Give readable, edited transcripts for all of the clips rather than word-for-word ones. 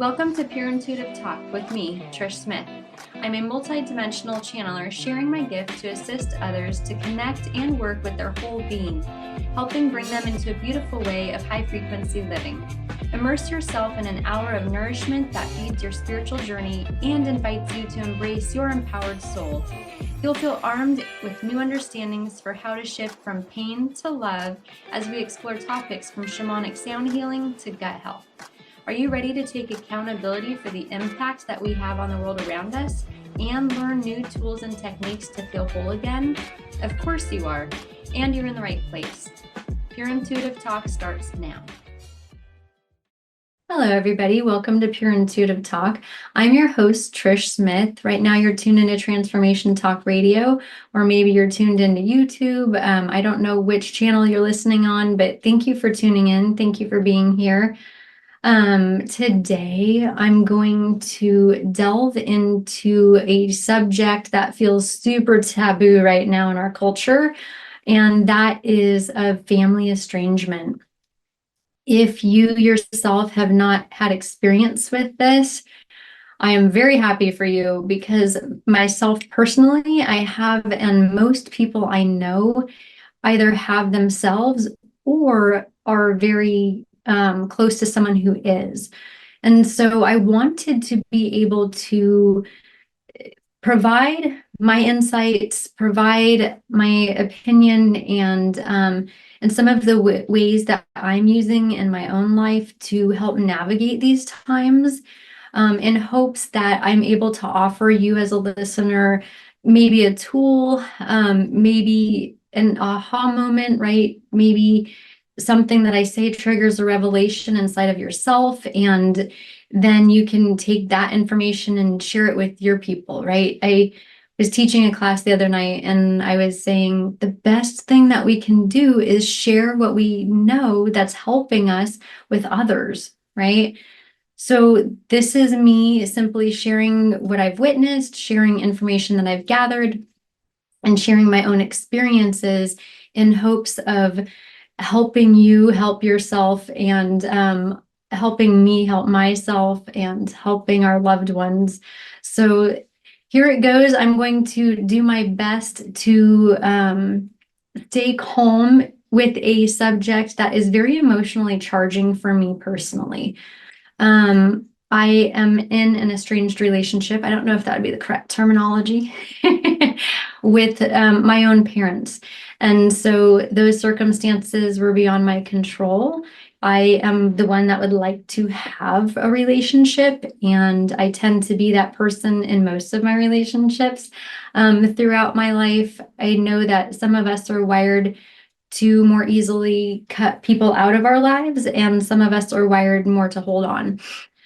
Welcome to Pure Intuitive Talk with me, Trish Smith. I'm a multi-dimensional channeler sharing my gift to assist others to connect and work with their whole being, helping bring them into a beautiful way of high-frequency living. Immerse yourself in an hour of nourishment that feeds your spiritual journey and invites you to embrace your empowered soul. You'll feel armed with new understandings for how to shift from pain to love as we explore topics from shamanic sound healing to gut health. Are you ready to take accountability for the impact that we have on the world around us and learn new tools and techniques to feel whole again? Of course you are, and you're in the right place. Pure Intuitive Talk starts now. Hello, everybody. Welcome to Pure Intuitive Talk. I'm your host, Trish Smith. Right now, you're tuned into Transformation Talk Radio, or maybe you're tuned into YouTube. I don't know which channel you're listening on, but thank you for tuning in. Thank you for being here. Today, I'm going to delve into a subject that feels super taboo right now in our culture, and that is of family estrangement. If you yourself have not had experience with this, I am very happy for you because myself personally, I have, and most people I know either have themselves or are very close to someone who is. And so I wanted to be able to provide my insights, provide my opinion, and some of the ways that I'm using in my own life to help navigate these times, in hopes that I'm able to offer you as a listener maybe a tool, maybe an aha moment, right? Maybe something that I say triggers a revelation inside of yourself, and then you can take that information and share it with your people, right? I was teaching a class the other night, and I was saying the best thing that we can do is share what we know that's helping us with others, right? So this is me simply sharing what I've witnessed, sharing information that I've gathered, and sharing my own experiences in hopes of helping you help yourself, and helping me help myself, and helping our loved ones. So here it goes. I'm going to do my best to stay calm with a subject that is very emotionally charging for me personally. I am in an estranged relationship. I don't know if that would be the correct terminology with my own parents. And so those circumstances were beyond my control. I am the one that would like to have a relationship, and I tend to be that person in most of my relationships throughout my life. I know that some of us are wired to more easily cut people out of our lives, and some of us are wired more to hold on.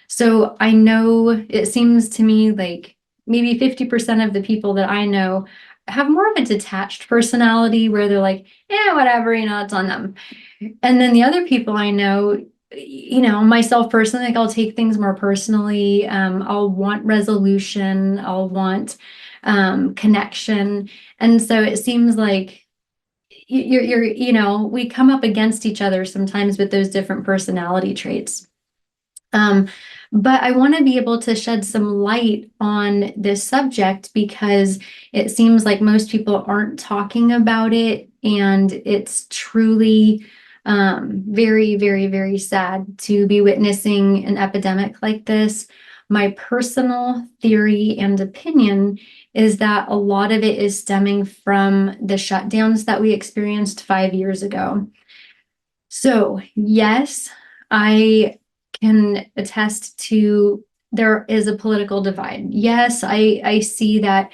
So I know it seems to me like maybe 50% of the people that I know have more of a detached personality where they're like, whatever, it's on them. And then the other people I know, myself personally, like I'll take things more personally. I'll want resolution. I'll want connection. And so it seems like we come up against each other sometimes with those different personality traits. But I want to be able to shed some light on this subject because it seems like most people aren't talking about it, and it's truly very, very, very sad to be witnessing an epidemic like this. My personal theory and opinion is that a lot of it is stemming from the shutdowns that we experienced 5 years ago. So yes, I can attest to there is a political divide. Yes, I see that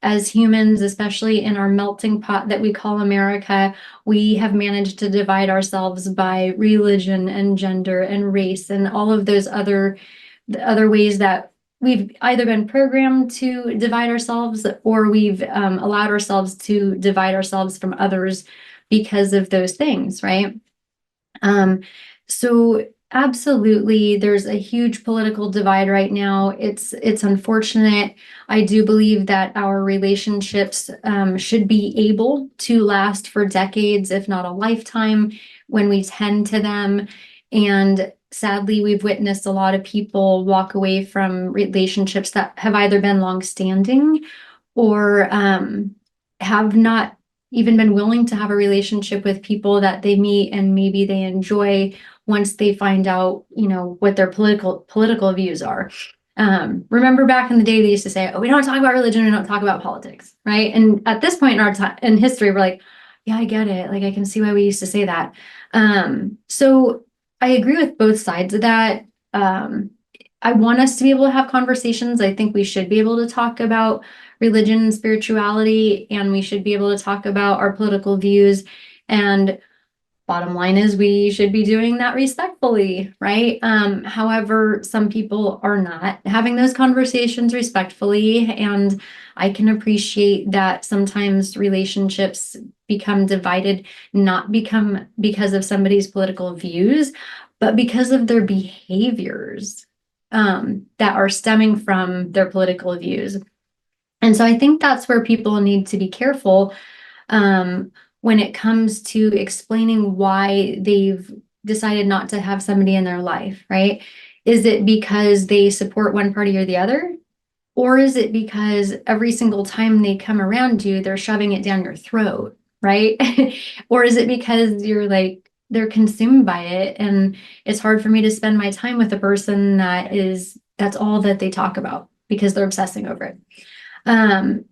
as humans, especially in our melting pot that we call America, we have managed to divide ourselves by religion and gender and race and all of those other ways that we've either been programmed to divide ourselves, or we've allowed ourselves to divide ourselves from others because of those things, right? So absolutely, there's a huge political divide right now. It's unfortunate. I do believe that our relationships should be able to last for decades, if not a lifetime, when we tend to them. And sadly, we've witnessed a lot of people walk away from relationships that have either been long-standing or have not even been willing to have a relationship with people that they meet and maybe they enjoy once they find out, what their political views are. Remember back in the day, they used to say, "Oh, we don't talk about religion, we don't talk about politics," right? And at this point in our time in history, we're like, "Yeah, I get it. Like, I can see why we used to say that." So I agree with both sides of that. I want us to be able to have conversations. I think we should be able to talk about religion and spirituality, and we should be able to talk about our political views. And bottom line is we should be doing that respectfully, right? However, some people are not having those conversations respectfully, and I can appreciate that sometimes relationships become divided, not become because of somebody's political views, but because of their behaviors that are stemming from their political views. And so I think that's where people need to be careful when it comes to explaining why they've decided not to have somebody in their life, right? Is it because they support one party or the other? Or is it because every single time they come around you, they're shoving it down your throat, right? Or is it because you're like, they're consumed by it and it's hard for me to spend my time with a person that's all that they talk about because they're obsessing over it.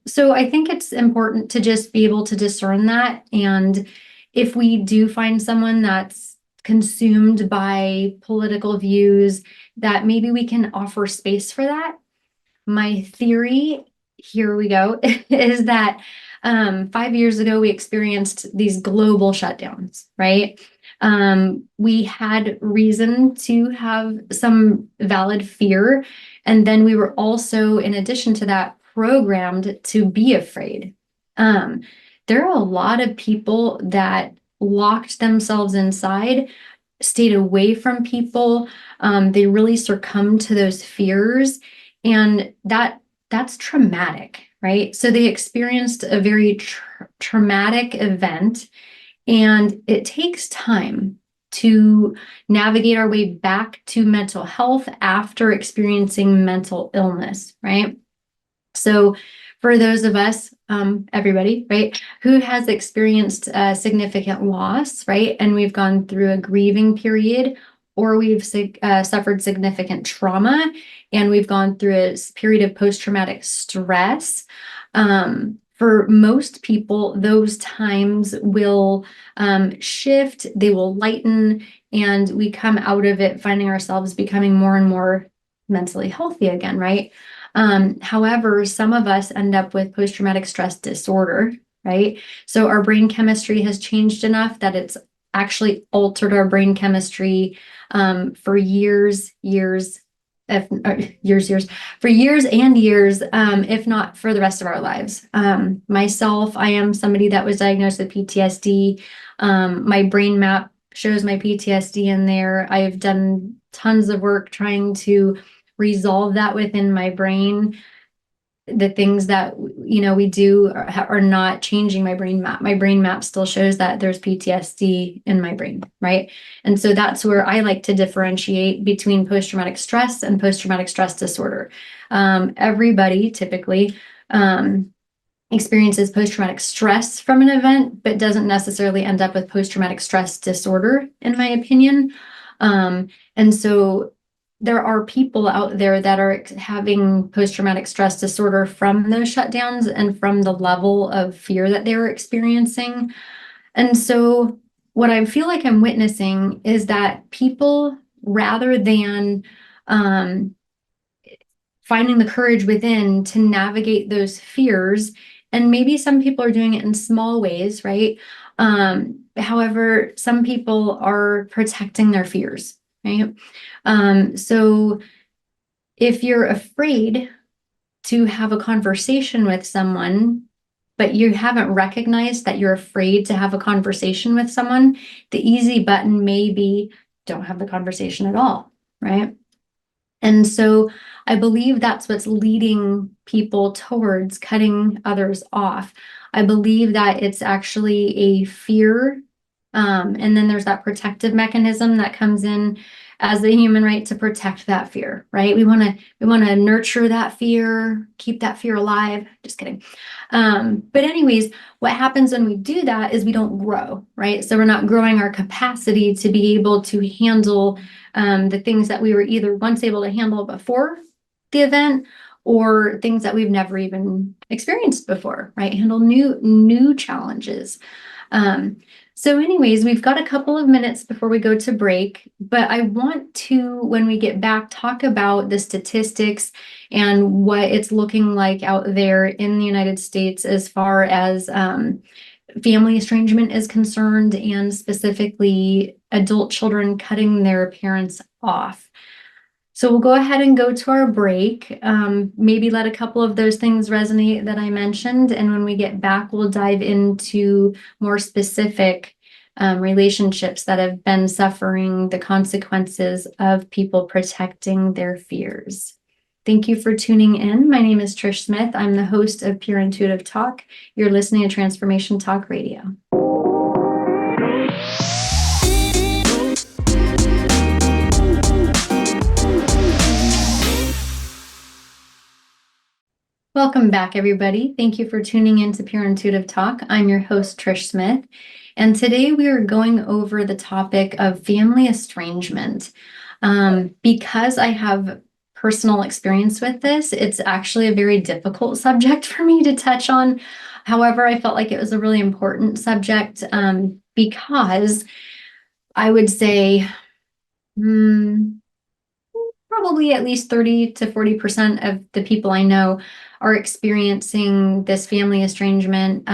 So I think it's important to just be able to discern that. And if we do find someone that's consumed by political views, that maybe we can offer space for that. My theory, here we go, is that 5 years ago we experienced these global shutdowns, right? We had reason to have some valid fear. And then we were also, in addition to that, programmed to be afraid. There are a lot of people that locked themselves inside, stayed away from people. They really succumbed to those fears, and that's traumatic, right? So they experienced a very traumatic event, and it takes time to navigate our way back to mental health after experiencing mental illness, right? So for those of us, everybody, right, who has experienced significant loss, right, and we've gone through a grieving period, or we've suffered significant trauma, and we've gone through a period of post-traumatic stress, for most people, those times will shift, they will lighten, and we come out of it finding ourselves becoming more and more mentally healthy again, right? However, some of us end up with post-traumatic stress disorder, right? So our brain chemistry has changed enough that it's actually altered our brain chemistry for years, for years and years, if not for the rest of our lives. Myself, I am somebody that was diagnosed with PTSD. My brain map shows my PTSD in there. I've done tons of work trying to resolve that within my brain. The things that we do are not changing my brain map. My brain map still shows that there's PTSD in my brain, right? And so that's where I like to differentiate between post-traumatic stress and post-traumatic stress disorder. Everybody typically experiences post-traumatic stress from an event, but doesn't necessarily end up with post-traumatic stress disorder, in my opinion. And so there are people out there that are having post-traumatic stress disorder from those shutdowns and from the level of fear that they were experiencing. And so what I feel like I'm witnessing is that people, rather than finding the courage within to navigate those fears, and maybe some people are doing it in small ways, right? However, some people are protecting their fears, right? So if you're afraid to have a conversation with someone, but you haven't recognized that you're afraid to have a conversation with someone, the easy button may be don't have the conversation at all, right? And so I believe that's what's leading people towards cutting others off. I believe that it's actually a fear. And then there's that protective mechanism that comes in as a human right to protect that fear, right? We want to nurture that fear, keep that fear alive. Just kidding. But anyways, what happens when we do that is we don't grow, right? So we're not growing our capacity to be able to handle the things that we were either once able to handle before the event, or things that we've never even experienced before, right? Handle new challenges. So anyways, we've got a couple of minutes before we go to break, but I want to, when we get back, talk about the statistics and what it's looking like out there in the United States as far as family estrangement is concerned, and specifically adult children cutting their parents off. So we'll go ahead and go to our break, maybe let a couple of those things resonate that I mentioned. And when we get back, we'll dive into more specific relationships that have been suffering the consequences of people protecting their fears. Thank you for tuning in. My name is Trish Smith. I'm the host of Pure Intuitive Talk. You're listening to Transformation Talk Radio. Welcome back, everybody. Thank you for tuning in to Pure Intuitive Talk. I'm your host, Trish Smith, and today we are going over the topic of family estrangement. Because I have personal experience with this, it's actually a very difficult subject for me to touch on. However, I felt like it was a really important subject because I would say probably at least 30 to 40% of the people I know are experiencing this family estrangement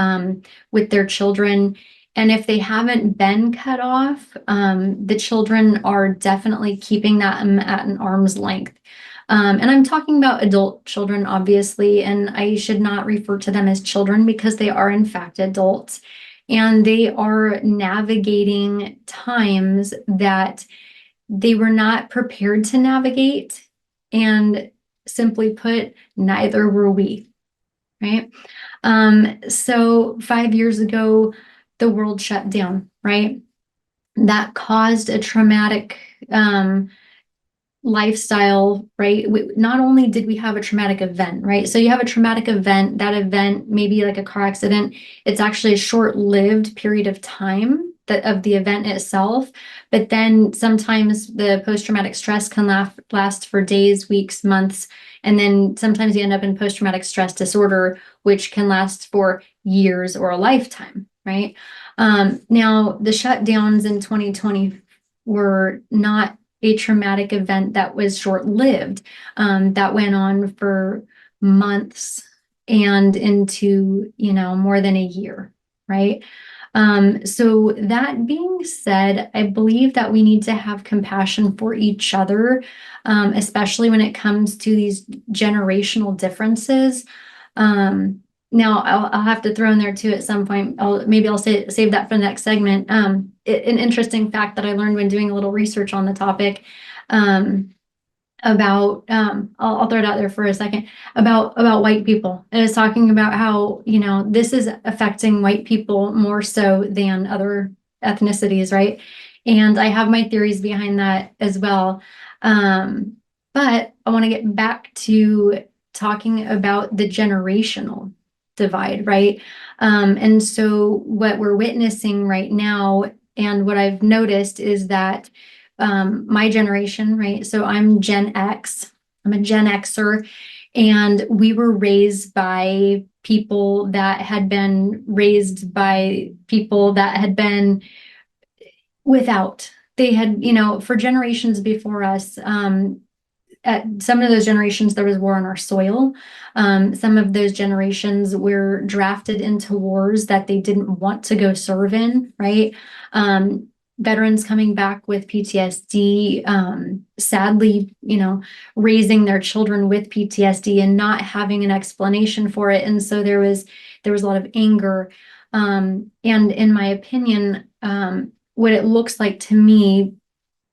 with their children. And if they haven't been cut off, the children are definitely keeping that at an arm's length. And I'm talking about adult children, obviously, and I should not refer to them as children because they are, in fact, adults. And they are navigating times that they were not prepared to navigate, and simply put, neither were we, right? So 5 years ago, the world shut down, right? That caused a traumatic lifestyle, right? Not only did we have a traumatic event, right? So you have a traumatic event, that event, maybe like a car accident, it's actually a short-lived period of time of the event itself, but then sometimes the post-traumatic stress can last for days, weeks, months, and then sometimes you end up in post-traumatic stress disorder, which can last for years or a lifetime, right? Now, the shutdowns in 2020 were not a traumatic event that was short-lived, that went on for months and into, more than a year, right? So that being said, I believe that we need to have compassion for each other, especially when it comes to these generational differences. Now I'll have to throw in there too at some point. I'll save that for the next segment. An interesting fact that I learned when doing a little research on the topic, about I'll throw it out there for a second about white people. It was talking about how this is affecting white people more so than other ethnicities, right? And I have my theories behind that as well. But I want to get back to talking about the generational divide, right? And so what we're witnessing right now, and what I've noticed, is that my generation, right? So I'm Gen X, I'm a Gen Xer, and we were raised by people that had been raised by people that had been without. They had, for generations before us, at some of those generations, there was war on our soil. Some of those generations were drafted into wars that they didn't want to go serve in, right? Veterans coming back with PTSD, sadly, raising their children with PTSD and not having an explanation for it. And so there was a lot of anger. And in my opinion, what it looks like to me,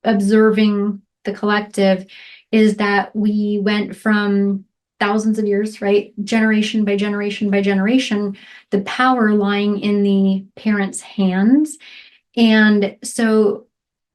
observing the collective, is that we went from thousands of years, right? Generation by generation by generation, the power lying in the parents' hands. And so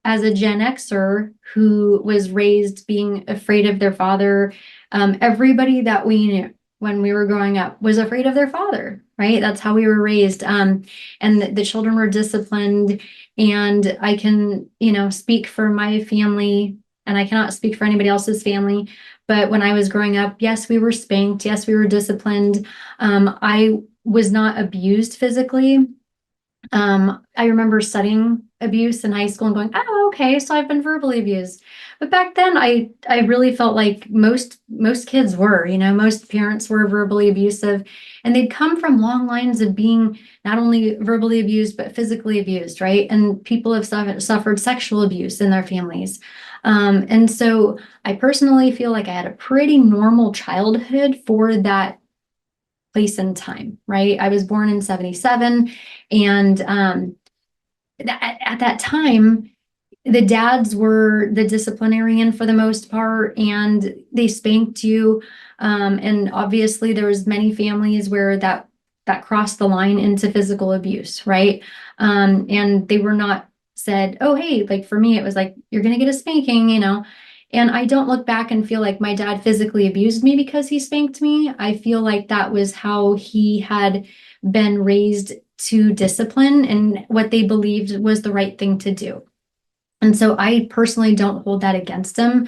as a Gen Xer who was raised being afraid of their father, everybody that we knew when we were growing up was afraid of their father, right? That's how we were raised. And the children were disciplined. And I can, speak for my family, and I cannot speak for anybody else's family. But when I was growing up, yes, we were spanked. Yes, we were disciplined. I was not abused physically. I remember studying abuse in high school and going, oh, okay, so I've been verbally abused. But back then, I really felt like most kids were, most parents were verbally abusive, and they'd come from long lines of being not only verbally abused but physically abused, right? And people have suffered sexual abuse in their families. And so I personally feel like I had a pretty normal childhood for that place and time, right? I was born in 77, and at that time, the dads were the disciplinarian for the most part, and they spanked you. And obviously, there was many families where that crossed the line into physical abuse, right? And they were not said, "Oh, hey," like for me, it was like, "You're gonna get a spanking." And I don't look back and feel like my dad physically abused me because he spanked me. I feel like that was how he had been raised to discipline and what they believed was the right thing to do. And so I personally don't hold that against him.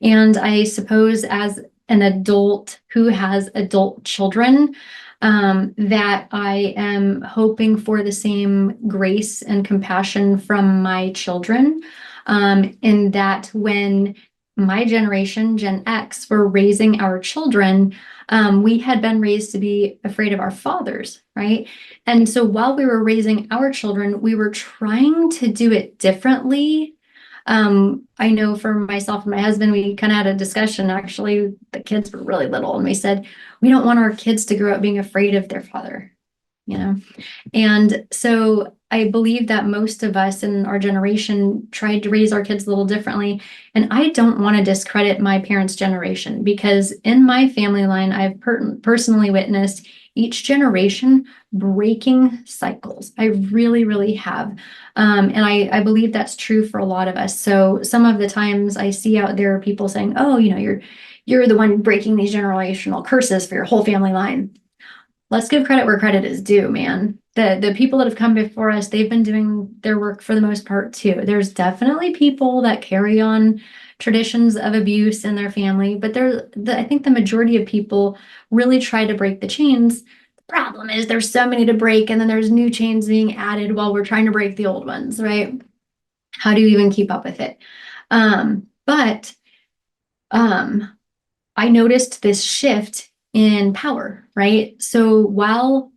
And I suppose as an adult who has adult children, that I am hoping for the same grace and compassion from my children. In that when my generation, Gen X, were raising our children, we had been raised to be afraid of our fathers, right? And so while we were raising our children, we were trying to do it differently. I know for myself and my husband, we kind of had a discussion. Actually, the kids were really little, and we said, we don't want our kids to grow up being afraid of their father, you know? And so I believe that most of us in our generation tried to raise our kids a little differently. And I don't want to discredit my parents' generation, because in my family line, I've personally witnessed each generation breaking cycles. I really, really have. And I believe that's true for a lot of us. So some of the times I see out there people saying, oh, you're the one breaking these generational curses for your whole family line. Let's give credit where credit is due, man. The people that have come before us, they've been doing their work for the most part too. There's definitely people that carry on traditions of abuse in their family, but I think the majority of people really try to break the chains. The problem is there's so many to break, and then there's new chains being added while we're trying to break the old ones, right? How do you even keep up with it? But I noticed this shift in power, right? So while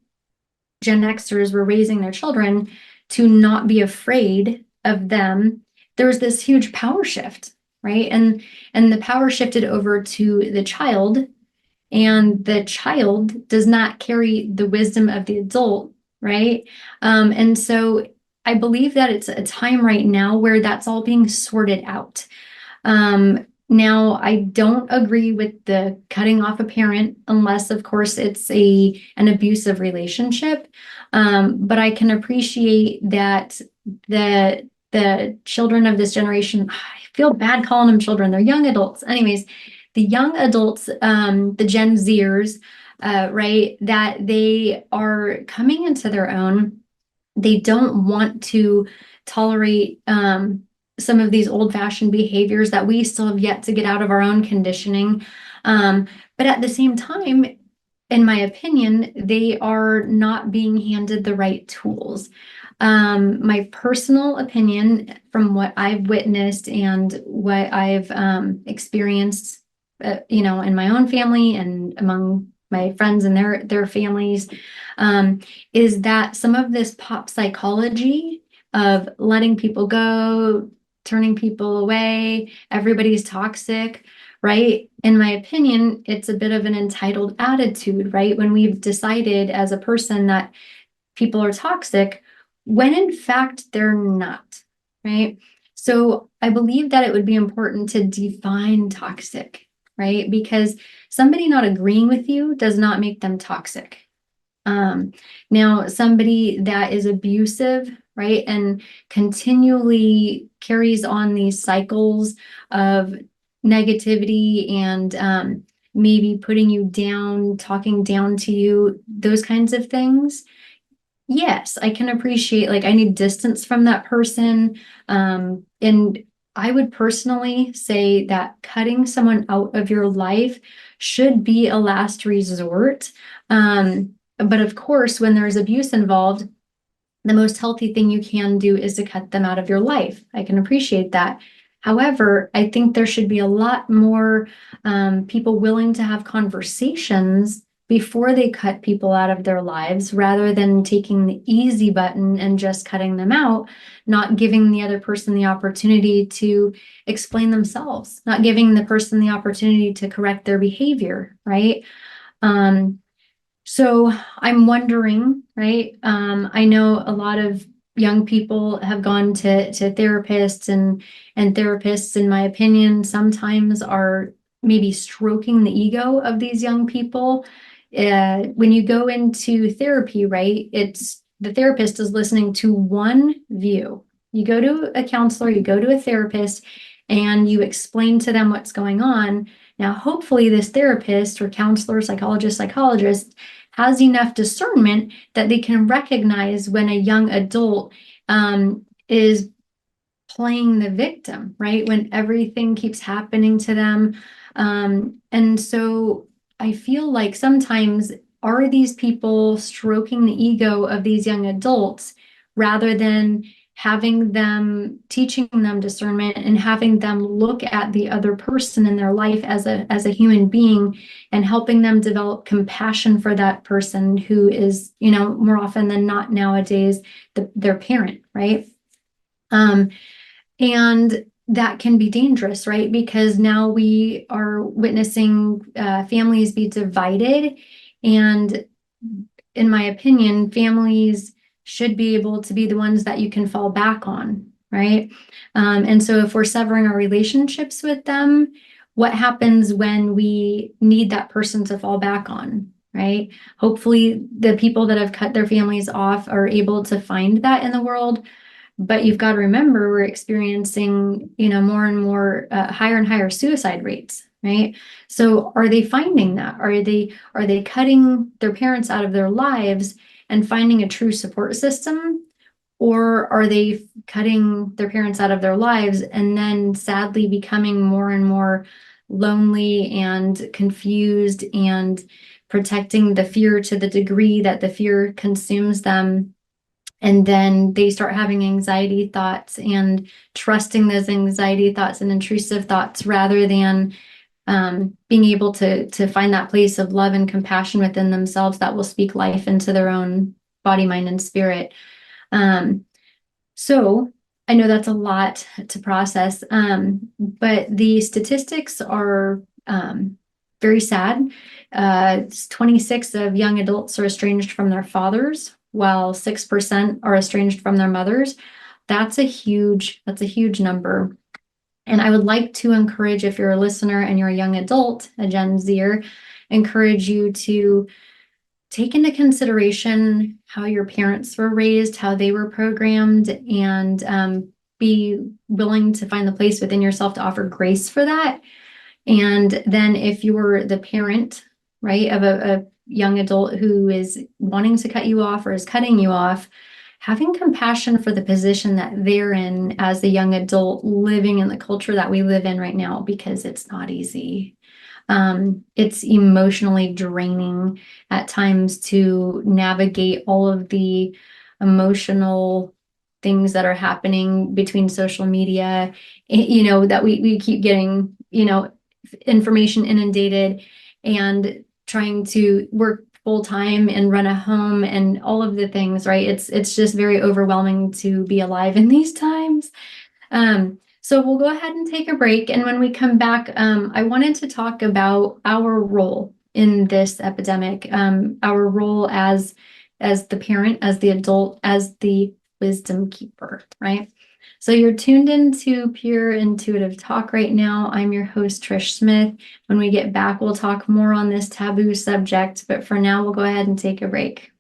Gen Xers were raising their children to not be afraid of them, there was this huge power shift, right? And the power shifted over to the child, and the child does not carry the wisdom of the adult, right? And so I believe that it's a time right now where that's all being sorted out. Now, I don't agree with the cutting off a parent unless, of course, it's an abusive relationship. But I can appreciate that the children of this generation, I feel bad calling them children, they're young adults. Anyways, the young adults, the Gen Zers, right, that they are coming into their own. They don't want to tolerate some of these old-fashioned behaviors that we still have yet to get out of our own conditioning. But at the same time, in my opinion, they are not being handed the right tools. My personal opinion, from what I've witnessed and what I've experienced, in my own family and among my friends and their families, is that some of this pop psychology of letting people go, turning people away, everybody's toxic, right? In my opinion, it's a bit of an entitled attitude, right? When we've decided as a person that people are toxic, when in fact they're not, right? So I believe that it would be important to define toxic, right? Because somebody not agreeing with you does not make them toxic. Now, somebody that is abusive, right, and continually carries on these cycles of negativity and maybe putting you down, talking down to you, those kinds of things, yes, I can appreciate, like, I need distance from that person. And I would personally say that cutting someone out of your life should be a last resort. But of course, when there's abuse involved, the most healthy thing you can do is to cut them out of your life. I can appreciate that. However, I think there should be a lot more people willing to have conversations before they cut people out of their lives, rather than taking the easy button and just cutting them out, not giving the other person the opportunity to explain themselves, not giving the person the opportunity to correct their behavior, right? So I'm wondering, right? I know a lot of young people have gone to therapists, and therapists, in my opinion, sometimes are maybe stroking the ego of these young people. When you go into therapy, right, it's the therapist is listening to one view. You go to a counselor, you go to a therapist, and you explain to them what's going on. Now, hopefully this therapist or counselor, psychologist has enough discernment that they can recognize when a young adult is playing the victim, right? When everything keeps happening to them. And so I feel like sometimes, are these people stroking the ego of these young adults rather than having them, teaching them discernment and having them look at the other person in their life as a human being, and helping them develop compassion for that person who is, more often than not nowadays, their parent, right? And that can be dangerous, right? Because now we are witnessing families be divided. And in my opinion, families should be able to be the ones that you can fall back on, right? And so if we're severing our relationships with them, what happens when we need that person to fall back on, right? Hopefully the people that have cut their families off are able to find that in the world. But you've got to remember, we're experiencing, more and more higher and higher suicide rates, right? So are they finding that? Are they cutting their parents out of their lives and finding a true support system? Or are they cutting their parents out of their lives and then sadly becoming more and more lonely and confused and protecting the fear to the degree that the fear consumes them? And then they start having anxiety thoughts and trusting those anxiety thoughts and intrusive thoughts, rather than being able to find that place of love and compassion within themselves that will speak life into their own body, mind, and spirit. So I know that's a lot to process, but the statistics are very sad. 26 of young adults are estranged from their fathers, while 6% are estranged from their mothers. That's a huge number. And I would like to encourage, if you're a listener and you're a young adult, a Gen Zer, encourage you to take into consideration how your parents were raised, how they were programmed, and be willing to find the place within yourself to offer grace for that. And then if you're the parent, right, of a young adult who is wanting to cut you off or is cutting you off, having compassion for the position that they're in as a young adult living in the culture that we live in right now, because it's not easy. It's emotionally draining at times to navigate all of the emotional things that are happening between social media, that we keep getting, information inundated, and trying to work full time and run a home and all of the things, right? It's just very overwhelming to be alive in these times. So we'll go ahead and take a break. And when we come back, I wanted to talk about our role in this epidemic, our role as the parent, as the adult, as the wisdom keeper, right? So you're tuned into Pure Intuitive Talk right now. I'm your host, Trish Smith. When we get back, we'll talk more on this taboo subject, but for now, we'll go ahead and take a break.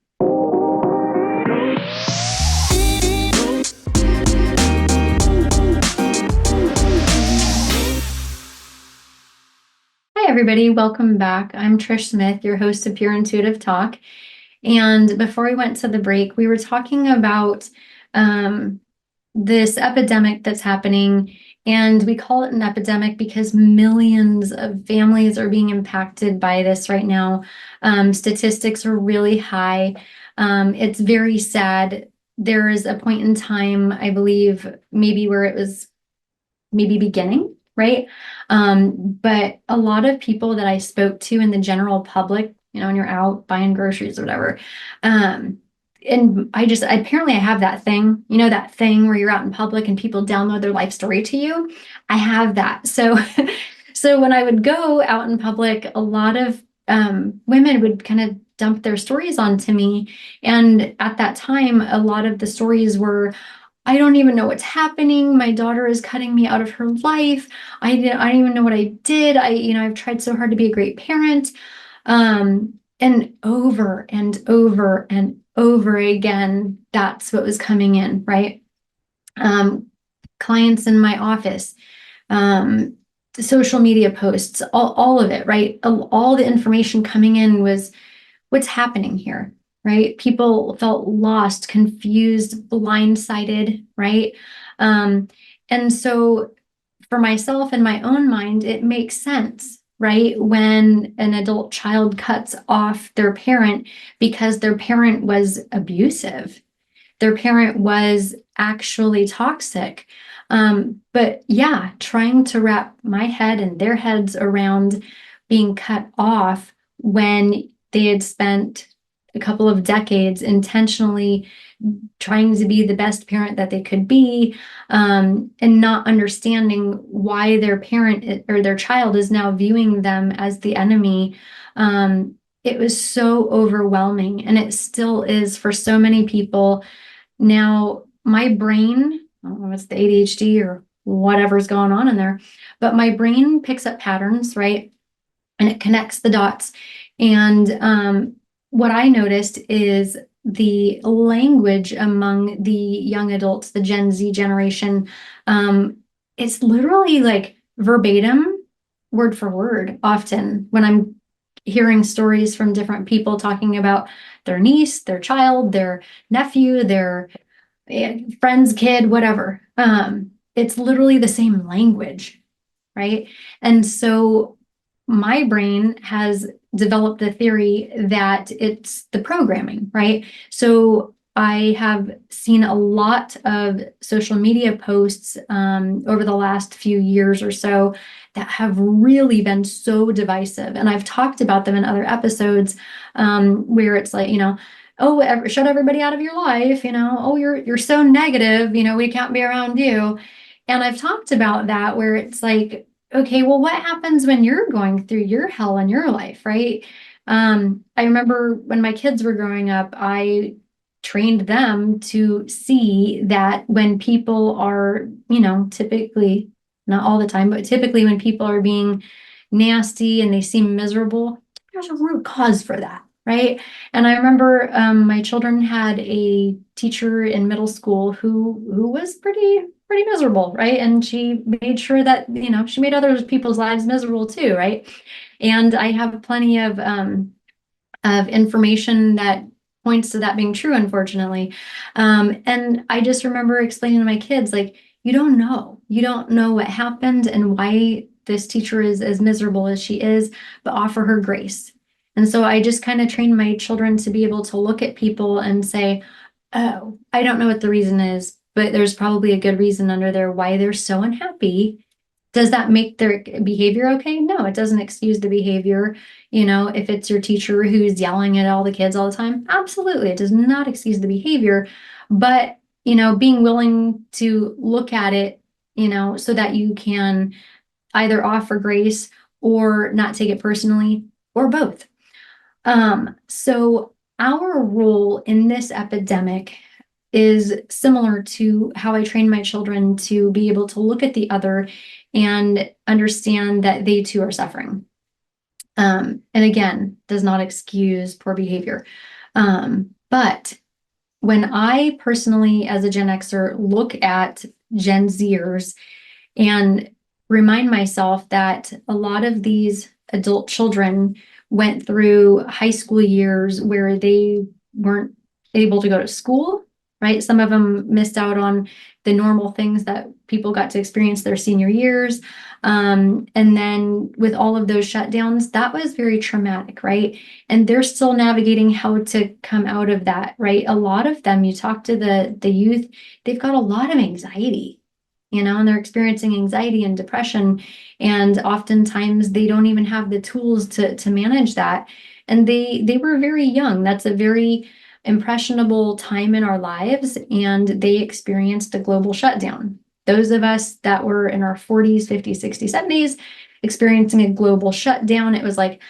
everybody. Welcome back. I'm Trish Smith, your host of Pure Intuitive Talk. And before we went to the break, we were talking about this epidemic that's happening. And we call it an epidemic because millions of families are being impacted by this right now. Statistics are really high. It's very sad. There is a point in time, I believe, maybe where it was maybe beginning, right? But a lot of people that I spoke to in the general public, when you're out buying groceries or whatever, and apparently I have that thing, that thing where you're out in public and people download their life story to you. I have that. So, so when I would go out in public, a lot of women would kind of dump their stories onto me. And at that time, a lot of the stories were, I don't even know what's happening. My daughter is cutting me out of her life. I don't even know what I did. I've tried so hard to be a great parent. And over and over and over again, that's what was coming in, right? Clients in my office, social media posts, all of it, right? All the information coming in was what's happening here, right? People felt lost, confused, blindsided, right? And so for myself in my own mind, it makes sense, right? When an adult child cuts off their parent because their parent was abusive, their parent was actually toxic. But yeah, trying to wrap my head and their heads around being cut off when they had spent a couple of decades intentionally trying to be the best parent that they could be, and not understanding why their parent or their child is now viewing them as the enemy. It was so overwhelming, and it still is for so many people. Now, my brain, I don't know if it's the ADHD or whatever's going on in there, but my brain picks up patterns, right? And it connects the dots. And what I noticed is the language among the young adults, the Gen Z generation, it's literally like verbatim, word for word, often when I'm hearing stories from different people talking about their niece, their child, their nephew, their friend's kid, whatever. It's literally the same language, right? And so my brain has developed the theory that it's the programming, right? So I have seen a lot of social media posts over the last few years or so that have really been so divisive. And I've talked about them in other episodes where it's like, oh, shut everybody out of your life, oh, you're so negative, we can't be around you. And I've talked about that where it's like, okay, well, what happens when you're going through your hell in your life, right? I remember when my kids were growing up, I trained them to see that when people are, typically, not all the time, but typically when people are being nasty and they seem miserable, there's a root cause for that, right? And I remember my children had a teacher in middle school who was pretty miserable, right? And she made sure that, she made other people's lives miserable too, right? And I have plenty of information that points to that being true, unfortunately. And I just remember explaining to my kids, like, you don't know what happened and why this teacher is as miserable as she is, but offer her grace. And so I just kind of trained my children to be able to look at people and say, oh, I don't know what the reason is, but there's probably a good reason under there why they're so unhappy. Does that make their behavior okay? No, it doesn't excuse the behavior. If it's your teacher who's yelling at all the kids all the time, absolutely, it does not excuse the behavior. But, being willing to look at it, so that you can either offer grace or not take it personally, or both. So our role in this epidemic is similar to how I train my children to be able to look at the other and understand that they too are suffering. And again, does not excuse poor behavior. But when I personally, as a Gen Xer, look at Gen Zers and remind myself that a lot of these adult children went through high school years where they weren't able to go to school, right? Some of them missed out on the normal things that people got to experience their senior years. And then with all of those shutdowns, that was very traumatic, right? And they're still navigating how to come out of that, right? A lot of them, you talk to the youth, they've got a lot of anxiety, and they're experiencing anxiety and depression. And oftentimes they don't even have the tools to manage that. And they were very young. That's a very impressionable time in our lives, and they experienced a global shutdown. Those of us that were in our 40s, 50s, 60s, 70s experiencing a global shutdown, it was like,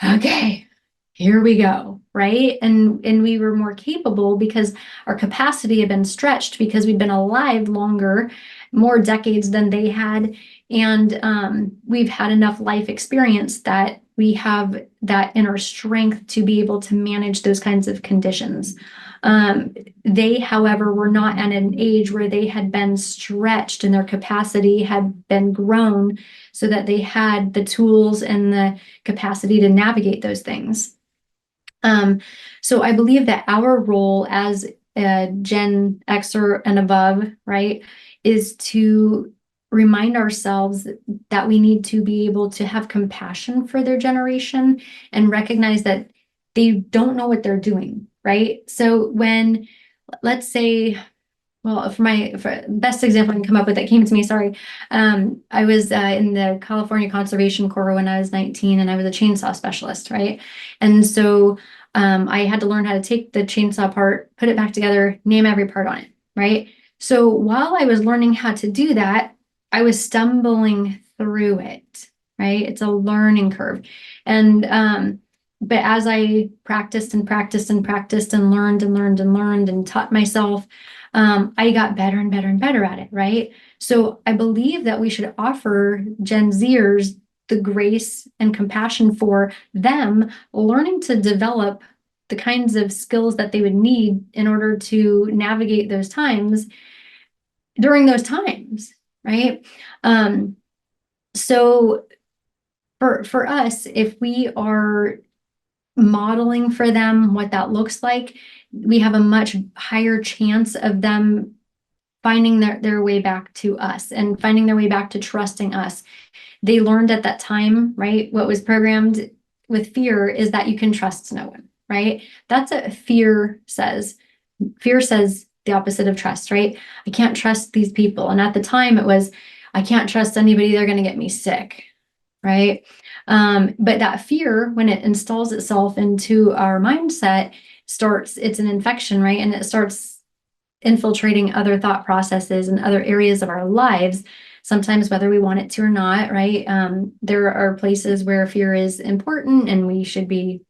okay, here we go, right? And we were more capable because our capacity had been stretched because we'd been alive longer, more decades than they had. And we've had enough life experience that we have that inner strength to be able to manage those kinds of conditions. They, however, were not at an age where they had been stretched and their capacity had been grown so that they had the tools and the capacity to navigate those things. So I believe that our role as a Gen Xer and above, right, is to remind ourselves that we need to be able to have compassion for their generation and recognize that they don't know what they're doing, right? So when, let's say, well, for best example I can come up with that came to me, sorry. I was in the California Conservation Corps when I was 19, and I was a chainsaw specialist, right? And so I had to learn how to take the chainsaw part, put it back together, name every part on it, right? So while I was learning how to do that, I was stumbling through it, right? It's a learning curve. And but as I practiced and practiced and practiced and learned and learned and learned and taught myself, I got better and better and better at it, right? So I believe that we should offer Gen Zers the grace and compassion for them learning to develop the kinds of skills that they would need in order to navigate those times during those times, right? So for us, if we are modeling for them what that looks like, we have a much higher chance of them finding their way back to us and finding their way back to trusting us. They learned at that time, right? What was programmed with fear is that you can trust no one, right? That's what fear says. Fear says the opposite of trust, right? I can't trust these people. And at the time it was, I can't trust anybody, they're going to get me sick, right? But that fear, when it installs itself into our mindset, it's an infection, right? And it starts infiltrating other thought processes and other areas of our lives, sometimes whether we want it to or not, right? There are places where fear is important and we should be,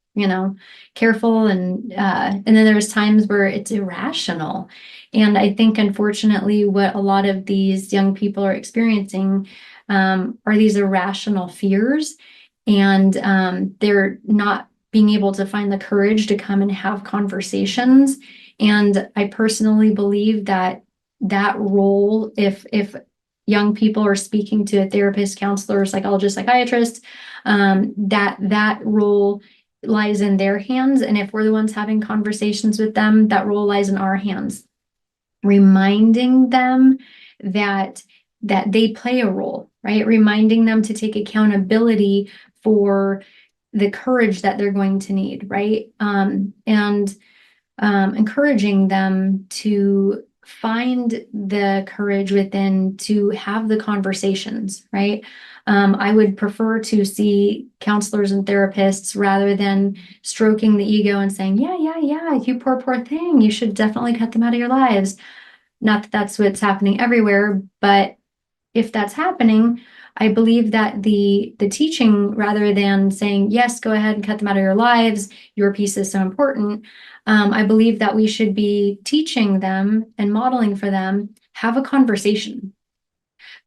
careful. And then there's times where it's irrational. And I think, unfortunately, what a lot of these young people are experiencing are these irrational fears. And they're not being able to find the courage to come and have conversations. And I personally believe that role, if young people are speaking to a therapist, counselor, psychologist, psychiatrist, that role lies in their hands. And if we're the ones having conversations with them, that role lies in our hands, reminding them that they play a role, right? Reminding them to take accountability for the courage that they're going to need, right? And encouraging them to find the courage within to have the conversations, right? I would prefer to see counselors and therapists rather than stroking the ego and saying, yeah, you poor thing, you should definitely cut them out of your lives. Not that that's what's happening everywhere, but if that's happening, I believe that the teaching, rather than saying, yes, go ahead and cut them out of your lives, your piece is so important, I believe that we should be teaching them and modeling for them, have a conversation.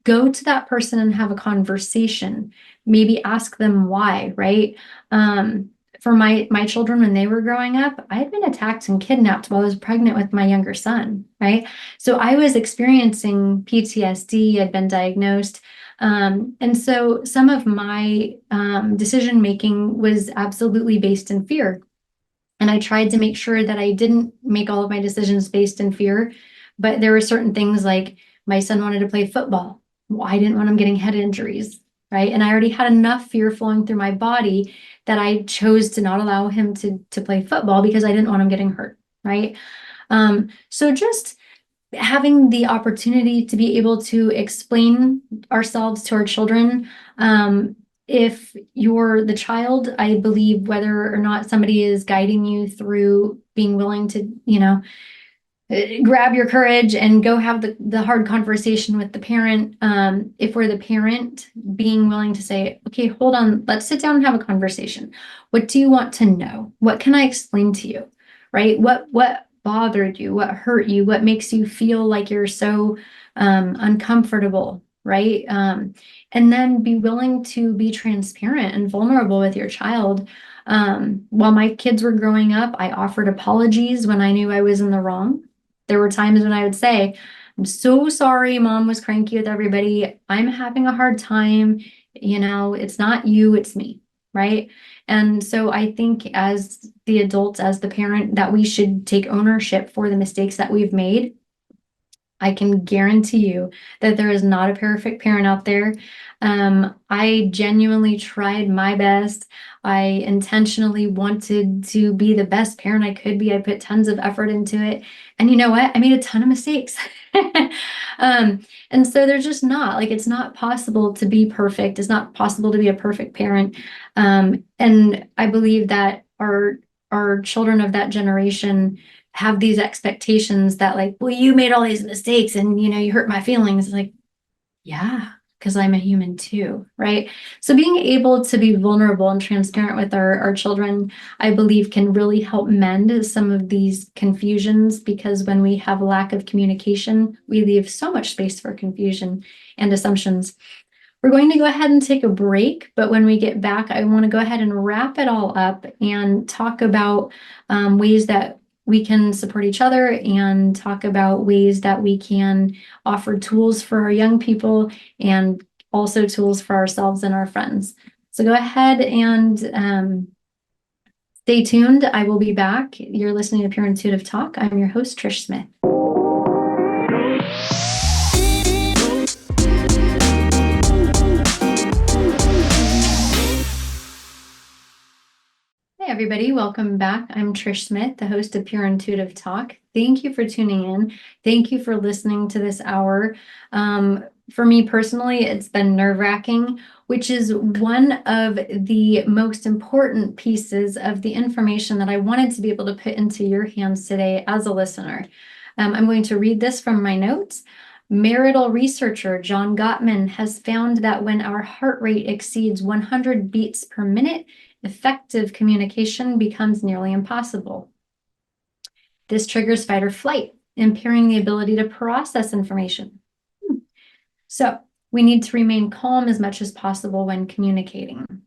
Go to that person and have a conversation. Maybe ask them why, right? For my children, when they were growing up, I had been attacked and kidnapped while I was pregnant with my younger son, right? So I was experiencing PTSD. I'd been diagnosed. And so some of my decision making was absolutely based in fear. And I tried to make sure that I didn't make all of my decisions based in fear. But there were certain things like my son wanted to play football. Well, I didn't want him getting head injuries, right? And I already had enough fear flowing through my body that I chose to not allow him to play football because I didn't want him getting hurt, right? So just having the opportunity to be able to explain ourselves to our children. If you're the child, I believe whether or not somebody is guiding you through being willing to, grab your courage and go have the hard conversation with the parent. If we're the parent, being willing to say, okay, hold on, let's sit down and have a conversation. What do you want to know? What can I explain to you? Right? What bothered you? What hurt you? What makes you feel like you're so uncomfortable? Right? And then be willing to be transparent and vulnerable with your child. While my kids were growing up, I offered apologies when I knew I was in the wrong. There were times when I would say, I'm so sorry, mom was cranky with everybody. I'm having a hard time. It's not you, it's me, right? And so I think as the adults, as the parent, that we should take ownership for the mistakes that we've made. I can guarantee you that there is not a perfect parent out there. I genuinely tried my best. I intentionally wanted to be the best parent I could be. I put tons of effort into it. And you know what? I made a ton of mistakes. And so there's just not, like, it's not possible to be perfect. It's not possible to be a perfect parent. And I believe that our children of that generation have these expectations that, like, well, you made all these mistakes and you hurt my feelings. It's like, yeah, because I'm a human too, right? So being able to be vulnerable and transparent with our children, I believe, can really help mend some of these confusions, because when we have a lack of communication, we leave so much space for confusion and assumptions. We're going to go ahead and take a break, but when we get back, I want to go ahead and wrap it all up and talk about ways that we can support each other, and talk about ways that we can offer tools for our young people and also tools for ourselves and our friends. So go ahead and stay tuned. I will be back. You're listening to Pure Intuitive Talk. I'm your host, Trish Smith. Hey everybody, welcome back. I'm Trish Smith, the host of Pure Intuitive Talk. Thank you for tuning in. Thank you for listening to this hour. For me personally, it's been nerve-wracking, which is one of the most important pieces of the information that I wanted to be able to put into your hands today as a listener. I'm going to read this from my notes. Marital researcher John Gottman has found that when our heart rate exceeds 100 beats per minute, effective communication becomes nearly impossible. This triggers fight or flight, impairing the ability to process information. So we need to remain calm as much as possible when communicating.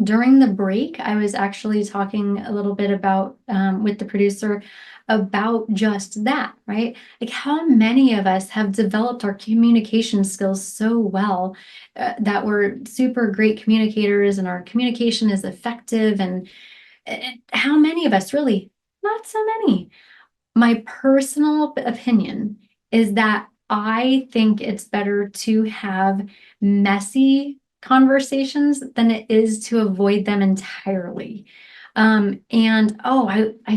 During the break, I was actually talking a little bit about with the producer about just that, right? Like, how many of us have developed our communication skills so well that we're super great communicators and our communication is effective, and how many of us really? Not so many. My personal opinion is that I think it's better to have messy conversations than it is to avoid them entirely. I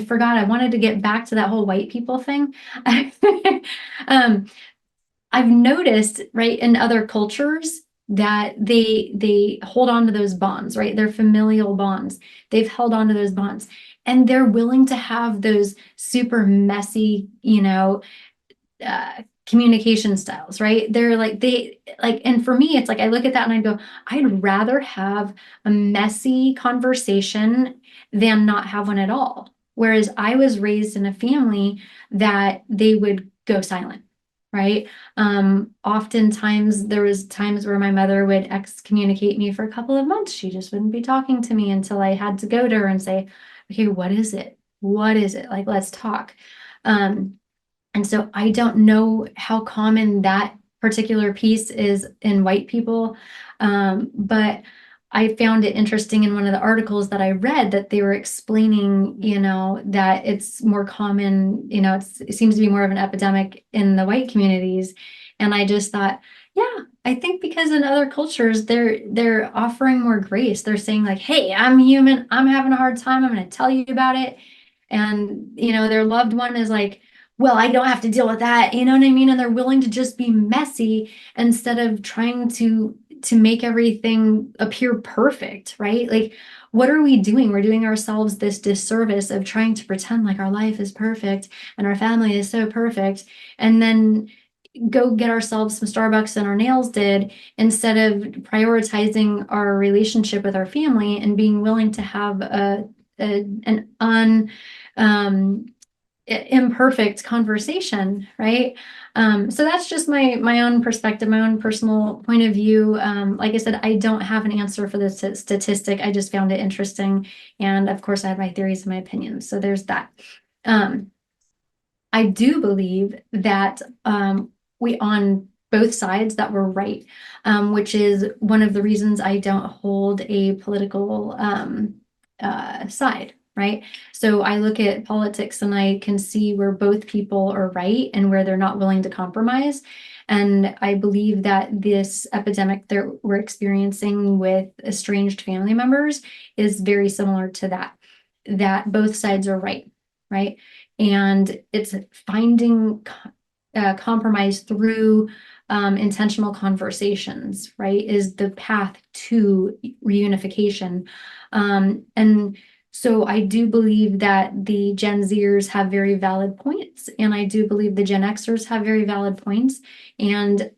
forgot, I wanted to get back to that whole white people thing. I've noticed, right, in other cultures that they hold on to those bonds, right? They're familial bonds. They've held on to those bonds, and they're willing to have those super messy, communication styles, right? And for me, it's like I look at that and I go, I'd rather have a messy conversation than not have one at all. Whereas I was raised in a family that they would go silent, right? Oftentimes there was times where my mother would excommunicate me for a couple of months. She just wouldn't be talking to me until I had to go to her and say, okay, what is it? What is it? Like, let's talk. And so I don't know how common that particular piece is in white people. But I found it interesting in one of the articles that I read that they were explaining, that it's more common, it seems to be more of an epidemic in the white communities. And I just thought, yeah, I think because in other cultures they're offering more grace. They're saying like, hey, I'm human, I'm having a hard time, I'm going to tell you about it. And their loved one is like, well, I don't have to deal with that, you know what I mean? And they're willing to just be messy instead of trying to make everything appear perfect, right? Like, what are we doing? We're doing ourselves this disservice of trying to pretend like our life is perfect and our family is so perfect, and then go get ourselves some Starbucks and our nails did, instead of prioritizing our relationship with our family and being willing to have an imperfect conversation, right? So that's just my own perspective, my own personal point of view. Like I said, I don't have an answer for this statistic. I just found it interesting, and of course, I have my theories and my opinions. So there's that. I do believe that we on both sides that we're right, which is one of the reasons I don't hold a political side, right? So I look at politics and I can see where both people are right and where they're not willing to compromise. And I believe that this epidemic that we're experiencing with estranged family members is very similar to that both sides are right, right? And it's finding compromise through intentional conversations, right, is the path to reunification. And so I do believe that the Gen Zers have very valid points, and I do believe the Gen Xers have very valid points. And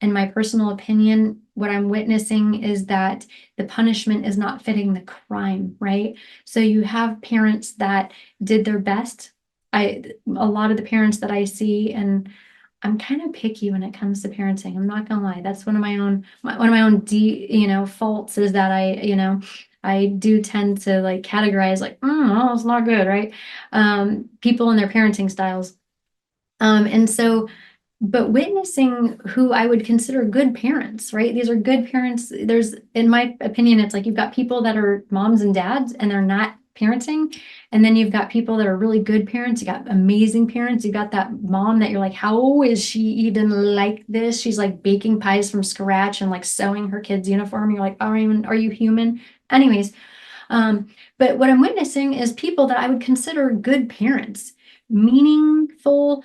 in my personal opinion, what I'm witnessing is that the punishment is not fitting the crime, right? So you have parents that did their best. A lot of the parents that I see, and I'm kind of picky when it comes to parenting. I'm not gonna lie. That's one of my own faults, is that I do tend to like categorize like, oh, it's not good, right? People and their parenting styles. And so, but witnessing who I would consider good parents, right? These are good parents. In my opinion, it's like you've got people that are moms and dads and they're not parenting. And then you've got people that are really good parents. You got amazing parents. You got that mom that you're like, how is she even like this? She's like baking pies from scratch and like sewing her kid's uniform. You're like, are you human? Anyways, but what I'm witnessing is people that I would consider good parents, meaningful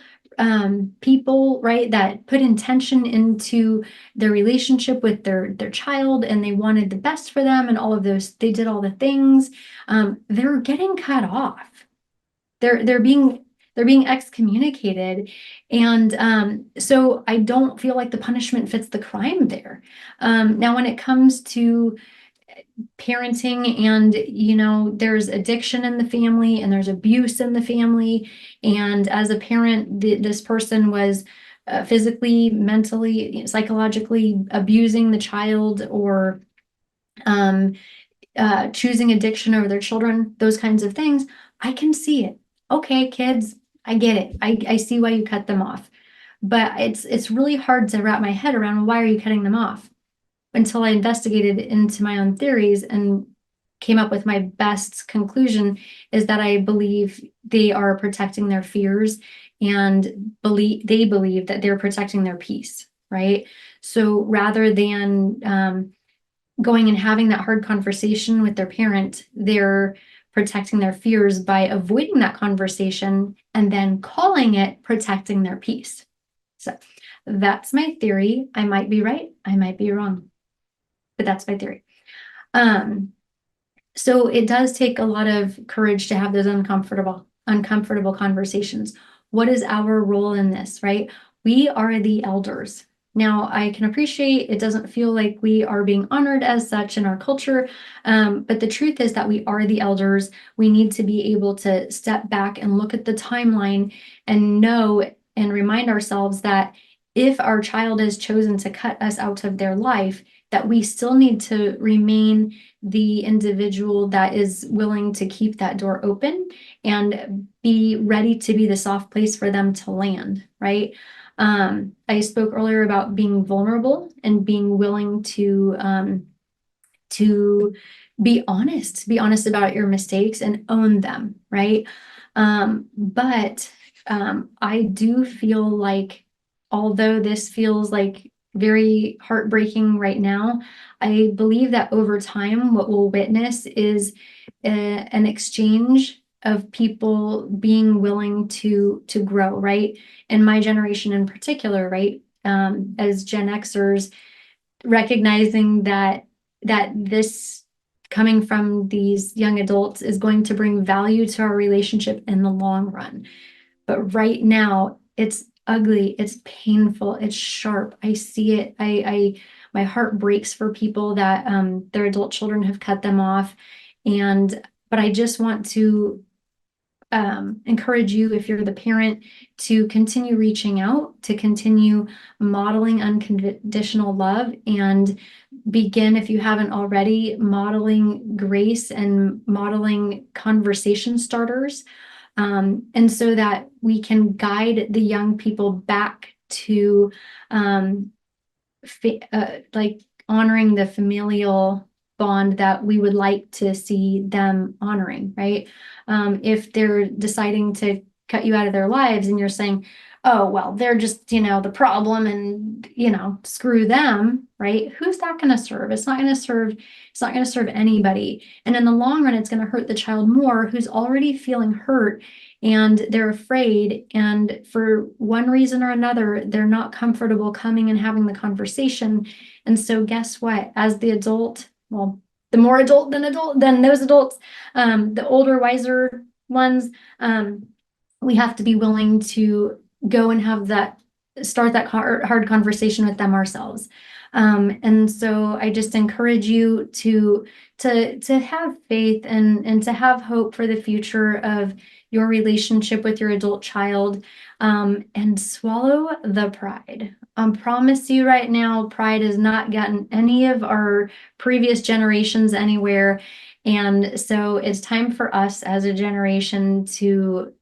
people, right, that put intention into their relationship with their child, and they wanted the best for them, and all of those, they did all the things. They're getting cut off. They're being excommunicated, and so I don't feel like the punishment fits the crime there. Now, when it comes to parenting, and there's addiction in the family and there's abuse in the family, and as a parent, this person was physically, mentally, psychologically abusing the child, or choosing addiction over their children, those kinds of things, I can see it. Okay, kids, I get it. I see why you cut them off, but it's really hard to wrap my head around, why are you cutting them off, until I investigated into my own theories and came up with my best conclusion, is that I believe they are protecting their fears, and they believe that they're protecting their peace, right? So rather than going and having that hard conversation with their parent, they're protecting their fears by avoiding that conversation and then calling it protecting their peace. So that's my theory. I might be right, I might be wrong, but that's my theory. So it does take a lot of courage to have those uncomfortable conversations. What is our role in this, right? We are the elders. Now, I can appreciate it doesn't feel like we are being honored as such in our culture, but the truth is that we are the elders. We need to be able to step back and look at the timeline and know and remind ourselves that if our child is chosen to cut us out of their life, that we still need to remain the individual that is willing to keep that door open and be ready to be the soft place for them to land, right? I spoke earlier about being vulnerable and being willing to be honest about your mistakes and own them, right? But I do feel like, although this feels like very heartbreaking right now, I believe that over time, what we'll witness is an exchange of people being willing to grow, right? And my generation in particular, right? As Gen Xers, recognizing that this coming from these young adults is going to bring value to our relationship in the long run. But right now, it's ugly, it's painful, it's sharp. I see it. My heart breaks for people that their adult children have cut them off. But I just want to encourage you, if you're the parent, to continue reaching out, to continue modeling unconditional love, and begin, if you haven't already, modeling grace and modeling conversation starters. And so that we can guide the young people back to like honoring the familial bond that we would like to see them honoring, right? If they're deciding to cut you out of their lives and you're saying, oh, well, they're just, the problem and, screw them, right? Who's that going to serve? It's not going to serve anybody. And in the long run, it's going to hurt the child more, who's already feeling hurt and they're afraid. And for one reason or another, they're not comfortable coming and having the conversation. And so guess what? As the adult, well, the more adult than those adults, the older, wiser ones, we have to be willing to go and start that hard conversation with them ourselves. And so I just encourage you to have faith and to have hope for the future of your relationship with your adult child, and swallow the pride. I promise you right now, pride has not gotten any of our previous generations anywhere. And so it's time for us as a generation to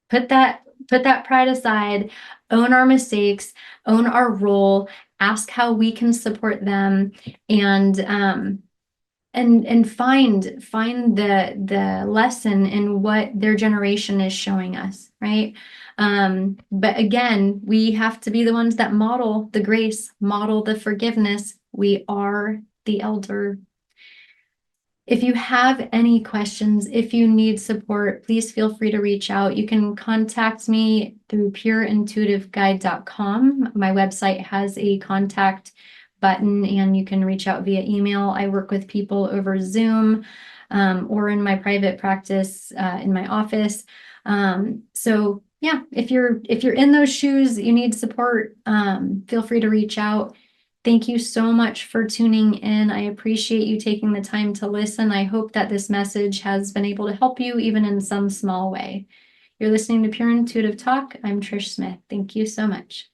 put that pride aside, own our mistakes, own our role, ask how we can support them, and find the lesson in what their generation is showing us, right? But again, we have to be the ones that model the grace, model the forgiveness. We are the elder. If you have any questions, if you need support, please feel free to reach out. You can contact me through pureintuitiveguide.com. My website has a contact button and you can reach out via email. I work with people over Zoom or in my private practice in my office. So yeah, if you're in those shoes, you need support, feel free to reach out. Thank you so much for tuning in. I appreciate you taking the time to listen. I hope that this message has been able to help you even in some small way. You're listening to Pure Intuitive Talk. I'm Trish Smith. Thank you so much.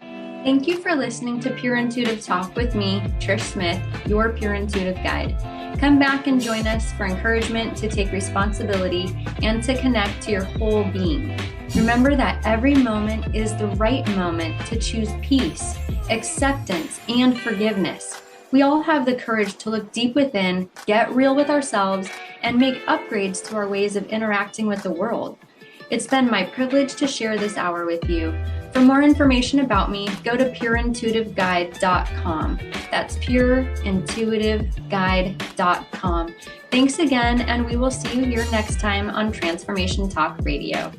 Thank you for listening to Pure Intuitive Talk with me, Trish Smith, your Pure Intuitive Guide. Come back and join us for encouragement to take responsibility and to connect to your whole being. Remember that every moment is the right moment to choose peace, acceptance, and forgiveness. We all have the courage to look deep within, get real with ourselves, and make upgrades to our ways of interacting with the world. It's been my privilege to share this hour with you. For more information about me, go to pureintuitiveguide.com. That's pureintuitiveguide.com. Thanks again, and we will see you here next time on Transformation Talk Radio.